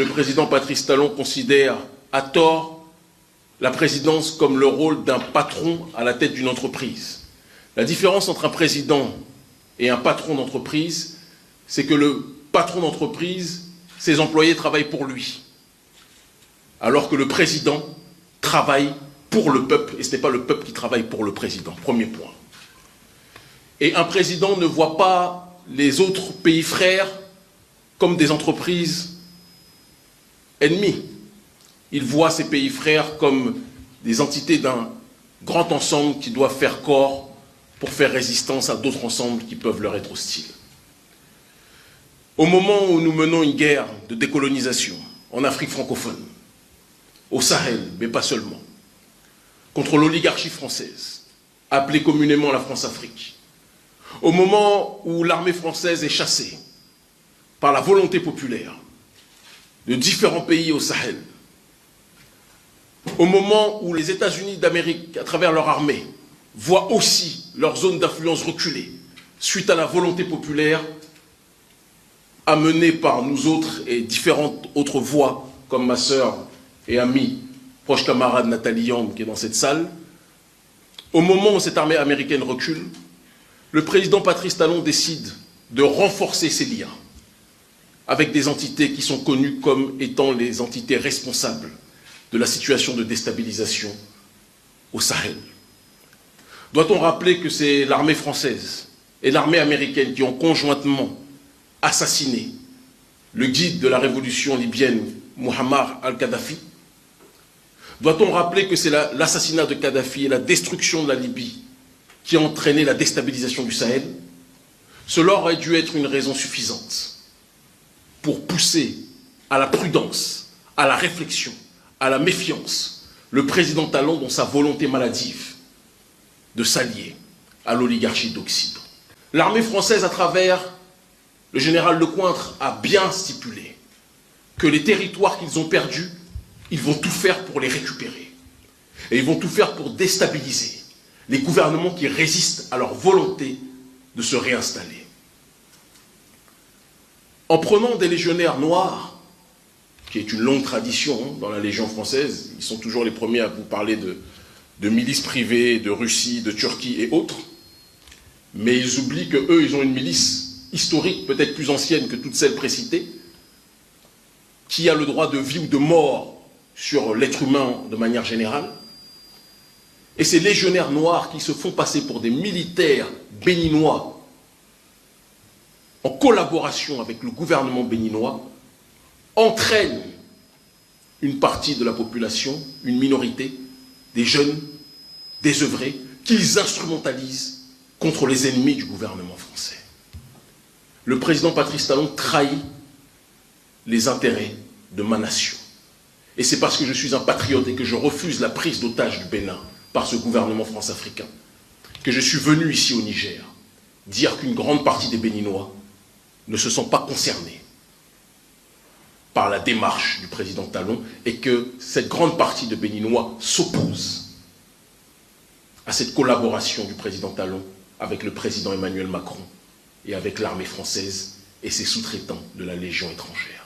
Le président Patrice Talon considère à tort la présidence comme le rôle d'un patron à la tête d'une entreprise. La différence entre un président et un patron d'entreprise, c'est que le patron d'entreprise, ses employés travaillent pour lui, alors que le président travaille pour le peuple, et ce n'est pas le peuple qui travaille pour le président. Premier point. Et un président ne voit pas les autres pays frères comme des entreprises ennemies. Il voit ces pays frères comme des entités d'un grand ensemble qui doivent faire corps pour faire résistance à d'autres ensembles qui peuvent leur être hostiles. Au moment où nous menons une guerre de décolonisation en Afrique francophone, au Sahel, mais pas seulement, contre l'oligarchie française, appelée communément la France-Afrique, au moment où l'armée française est chassée par la volonté populaire de différents pays au Sahel, au moment où les États-Unis d'Amérique, à travers leur armée, voient aussi leur zone d'influence reculer suite à la volonté populaire amenée par nous autres et différentes autres voix, comme ma sœur et amie, proche camarade Nathalie Yamb qui est dans cette salle, au moment où cette armée américaine recule, le président Patrice Talon décide de renforcer ses liens avec des entités qui sont connues comme étant les entités responsables de la situation de déstabilisation au Sahel. Doit-on rappeler que c'est l'armée française et l'armée américaine qui ont conjointement assassiné le guide de la révolution libyenne, Muammar al-Kadhafi? Doit-on rappeler que c'est l'assassinat de Kadhafi et la destruction de la Libye qui a entraîné la déstabilisation du Sahel? Cela aurait dû être une raison suffisante pour pousser à la prudence, à la réflexion, à la méfiance, le président Talon dans sa volonté maladive de s'allier à l'oligarchie d'Occident. L'armée française, à travers le général Lecointre, a bien stipulé que les territoires qu'ils ont perdus, ils vont tout faire pour les récupérer. Et ils vont tout faire pour déstabiliser les gouvernements qui résistent à leur volonté de se réinstaller. En prenant des légionnaires noirs, qui est une longue tradition dans la Légion française, ils sont toujours les premiers à vous parler de milices privées, de Russie, de Turquie et autres, mais ils oublient qu'eux, ils ont une milice historique, peut-être plus ancienne que toutes celles précitées, qui a le droit de vie ou de mort sur l'être humain de manière générale. Et ces légionnaires noirs qui se font passer pour des militaires béninois en collaboration avec le gouvernement béninois, entraînent une partie de la population, une minorité, des jeunes, désœuvrés, qu'ils instrumentalisent contre les ennemis du gouvernement français. Le président Patrice Talon trahit les intérêts de ma nation. Et c'est parce que je suis un patriote et que je refuse la prise d'otage du Bénin par ce gouvernement france-africain que je suis venu ici au Niger dire qu'une grande partie des Béninois ne se sont pas concernés par la démarche du président Talon et que cette grande partie de Béninois s'oppose à cette collaboration du président Talon avec le président Emmanuel Macron et avec l'armée française et ses sous-traitants de la Légion étrangère.